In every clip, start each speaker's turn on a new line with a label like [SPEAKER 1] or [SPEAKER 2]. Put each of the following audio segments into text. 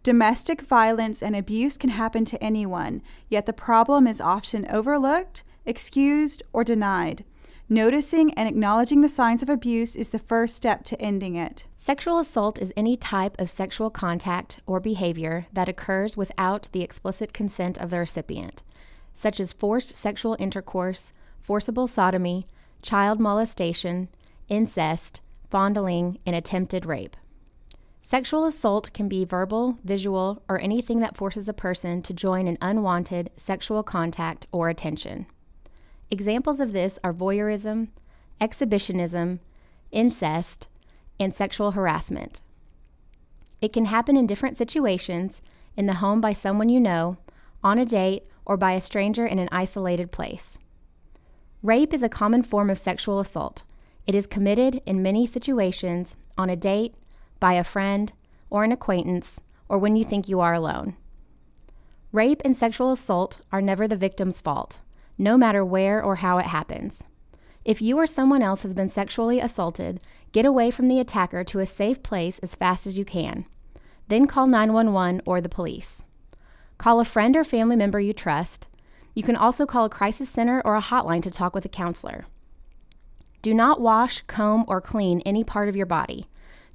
[SPEAKER 1] Domestic violence and abuse can happen to anyone, yet the problem is often overlooked, excused, or denied. Noticing and acknowledging the signs of abuse is the first step to ending it.
[SPEAKER 2] Sexual assault is any type of sexual contact or behavior that occurs without the explicit consent of the recipient, such as forced sexual intercourse, forcible sodomy, child molestation, incest, fondling, and attempted rape. Sexual assault can be verbal, visual, or anything that forces a person to join in unwanted sexual contact or attention. Examples of this are voyeurism, exhibitionism, incest, and sexual harassment. It can happen in different situations, in the home by someone you know, on a date, or by a stranger in an isolated place. Rape is a common form of sexual assault. It is committed in many situations, on a date, by a friend, or an acquaintance, or when you think you are alone. Rape and sexual assault are never the victim's fault, no matter where or how it happens. If you or someone else has been sexually assaulted, get away from the attacker to a safe place as fast as you can. Then call 911 or the police. Call a friend or family member you trust. You can also call a crisis center or a hotline to talk with a counselor. Do not wash, comb, or clean any part of your body.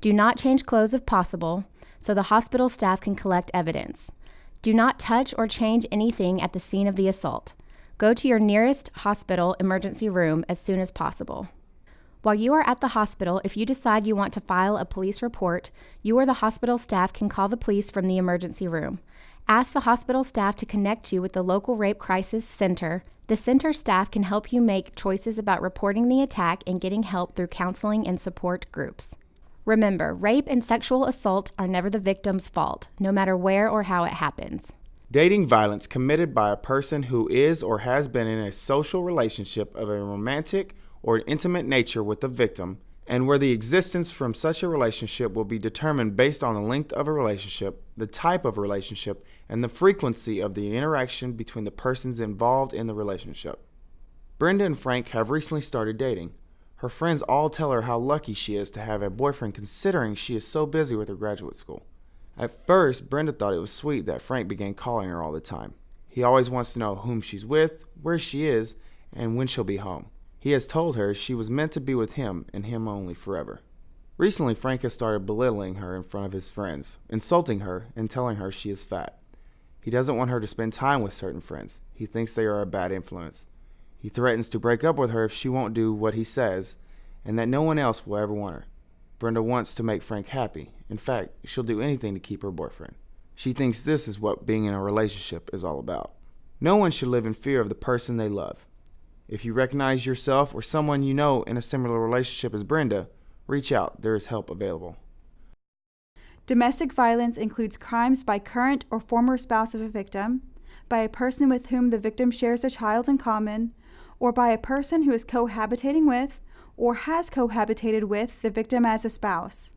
[SPEAKER 2] Do not change clothes if possible, so the hospital staff can collect evidence. Do not touch or change anything at the scene of the assault. Go to your nearest hospital emergency room as soon as possible. While you are at the hospital, if you decide you want to file a police report, you or the hospital staff can call the police from the emergency room. Ask the hospital staff to connect you with the local rape crisis center. The center staff can help you make choices about reporting the attack and getting help through counseling and support groups. Remember, rape and sexual assault are never the victim's fault, no matter where or how it happens.
[SPEAKER 3] Dating violence committed by a person who is or has been in a social relationship of a romantic or intimate nature with the victim, and where the existence from such a relationship will be determined based on the length of a relationship, the type of relationship, and the frequency of the interaction between the persons involved in the relationship. Brenda and Frank have recently started dating. Her friends all tell her how lucky she is to have a boyfriend considering she is so busy with her graduate school. At first, Brenda thought it was sweet that Frank began calling her all the time. He always wants to know whom she's with, where she is, and when she'll be home. He has told her she was meant to be with him and him only forever. Recently, Frank has started belittling her in front of his friends, insulting her, and telling her she is fat. He doesn't want her to spend time with certain friends. He thinks they are a bad influence. He threatens to break up with her if she won't do what he says, and that no one else will ever want her. Brenda wants to make Frank happy. In fact, she'll do anything to keep her boyfriend. She thinks this is what being in a relationship is all about. No one should live in fear of the person they love. If you recognize yourself or someone you know in a similar relationship as Brenda, reach out. There is help available.
[SPEAKER 1] Domestic violence includes crimes by current or former spouse of a victim, by a person with whom the victim shares a child in common, or by a person who is cohabitating with or has cohabitated with the victim as a spouse.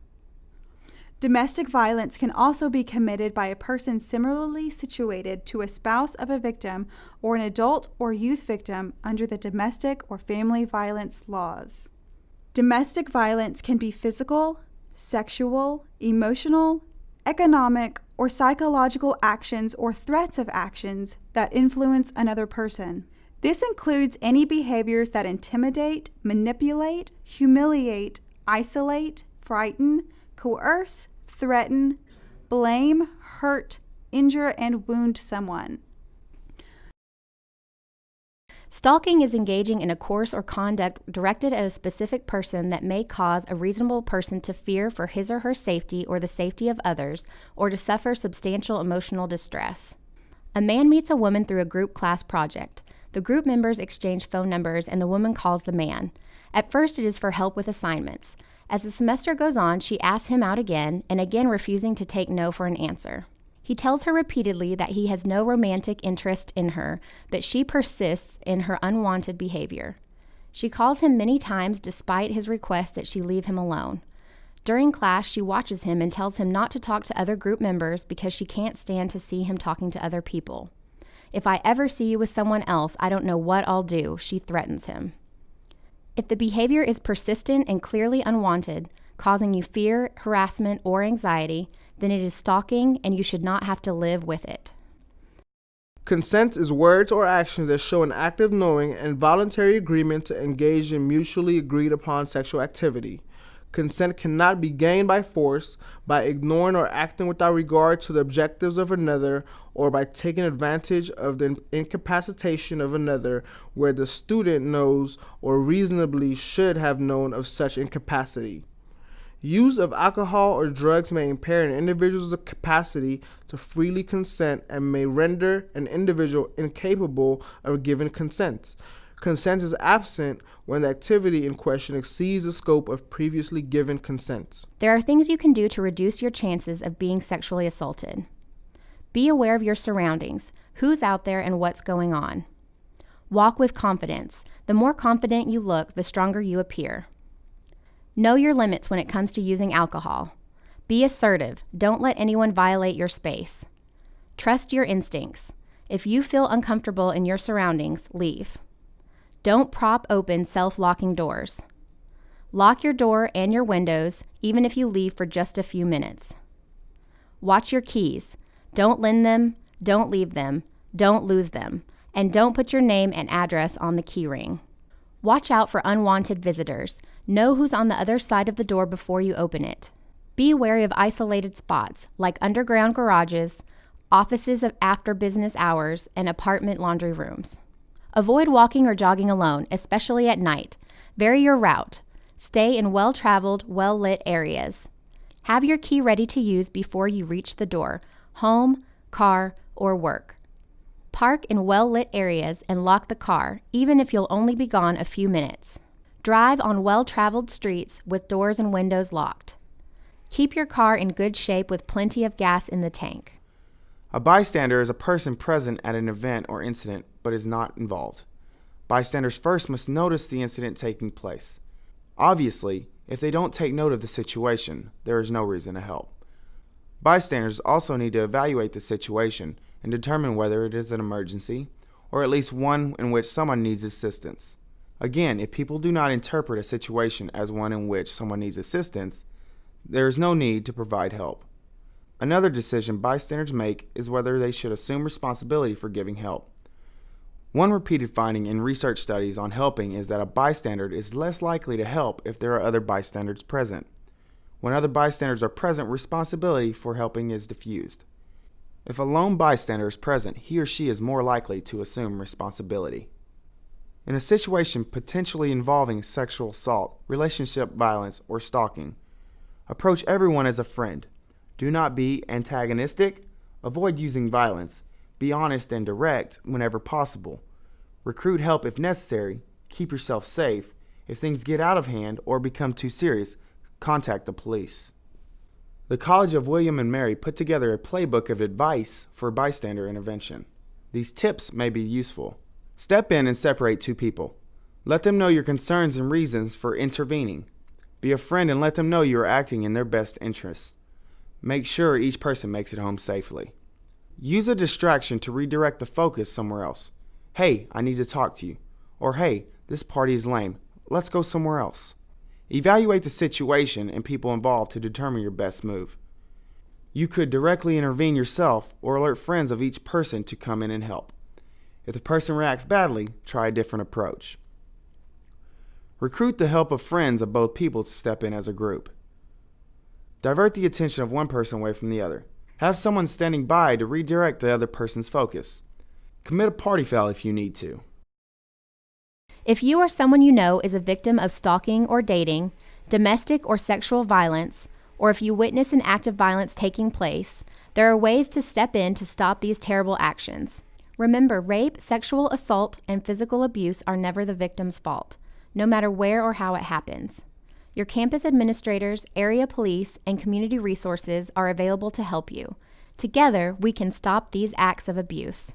[SPEAKER 1] Domestic violence can also be committed by a person similarly situated to a spouse of a victim or an adult or youth victim under the domestic or family violence laws. Domestic violence can be physical, sexual, emotional, economic, or psychological actions or threats of actions that influence another person. This includes any behaviors that intimidate, manipulate, humiliate, isolate, frighten, coerce, threaten, blame, hurt, injure, and wound someone.
[SPEAKER 2] Stalking is engaging in a course or conduct directed at a specific person that may cause a reasonable person to fear for his or her safety or the safety of others, or to suffer substantial emotional distress. A man meets a woman through a group class project. The group members exchange phone numbers and the woman calls the man. At first, it is for help with assignments. As the semester goes on, she asks him out again, and again refusing to take no for an answer. He tells her repeatedly that he has no romantic interest in her, but she persists in her unwanted behavior. She calls him many times despite his request that she leave him alone. During class, she watches him and tells him not to talk to other group members because she can't stand to see him talking to other people. "If I ever see you with someone else, I don't know what I'll do," she threatens him. If the behavior is persistent and clearly unwanted, causing you fear, harassment, or anxiety, then it is stalking and you should not have to live with it.
[SPEAKER 4] Consent is words or actions that show an active knowing and voluntary agreement to engage in mutually agreed upon sexual activity. Consent cannot be gained by force, by ignoring or acting without regard to the objectives of another, or by taking advantage of the incapacitation of another where the student knows or reasonably should have known of such incapacity. Use of alcohol or drugs may impair an individual's capacity to freely consent and may render an individual incapable of giving consent. Consent is absent when the activity in question exceeds the scope of previously given consent.
[SPEAKER 2] There are things you can do to reduce your chances of being sexually assaulted. Be aware of your surroundings, who's out there and what's going on. Walk with confidence. The more confident you look, the stronger you appear. Know your limits when it comes to using alcohol. Be assertive. Don't let anyone violate your space. Trust your instincts. If you feel uncomfortable in your surroundings, leave. Don't prop open self-locking doors. Lock your door and your windows, even if you leave for just a few minutes. Watch your keys. Don't lend them, don't leave them, don't lose them, and don't put your name and address on the key ring. Watch out for unwanted visitors. Know who's on the other side of the door before you open it. Be wary of isolated spots like underground garages, offices after business hours, and apartment laundry rooms. Avoid walking or jogging alone, especially at night. Vary your route. Stay in well-traveled, well-lit areas. Have your key ready to use before you reach the door, home, car, or work. Park in well-lit areas and lock the car, even if you'll only be gone a few minutes. Drive on well-traveled streets with doors and windows locked. Keep your car in good shape with plenty of gas in the tank.
[SPEAKER 3] A bystander is a person present at an event or incident but is not involved. Bystanders first must notice the incident taking place. Obviously, if they don't take note of the situation, there is no reason to help. Bystanders also need to evaluate the situation and determine whether it is an emergency, or at least one in which someone needs assistance. Again, if people do not interpret a situation as one in which someone needs assistance, there is no need to provide help. Another decision bystanders make is whether they should assume responsibility for giving help. One repeated finding in research studies on helping is that a bystander is less likely to help if there are other bystanders present. When other bystanders are present, responsibility for helping is diffused. If a lone bystander is present, he or she is more likely to assume responsibility. In a situation potentially involving sexual assault, relationship violence, or stalking, approach everyone as a friend. Do not be antagonistic. Avoid using violence. Be honest and direct whenever possible. Recruit help if necessary. Keep yourself safe. If things get out of hand or become too serious, contact the police. The College of William and Mary put together a playbook of advice for bystander intervention. These tips may be useful. Step in and separate two people. Let them know your concerns and reasons for intervening. Be a friend and let them know you are acting in their best interests. Make sure each person makes it home safely. Use a distraction to redirect the focus somewhere else. Hey, I need to talk to you. Or hey, this party is lame. Let's go somewhere else. Evaluate the situation and people involved to determine your best move. You could directly intervene yourself or alert friends of each person to come in and help. If the person reacts badly, try a different approach. Recruit the help of friends of both people to step in as a group. Divert the attention of one person away from the other. Have someone standing by to redirect the other person's focus. Commit a party foul if you need to.
[SPEAKER 2] If you or someone you know is a victim of stalking or dating, domestic or sexual violence, or if you witness an act of violence taking place, there are ways to step in to stop these terrible actions. Remember, rape, sexual assault, and physical abuse are never the victim's fault, no matter where or how it happens. Your campus administrators, area police, and community resources are available to help you. Together, we can stop these acts of abuse.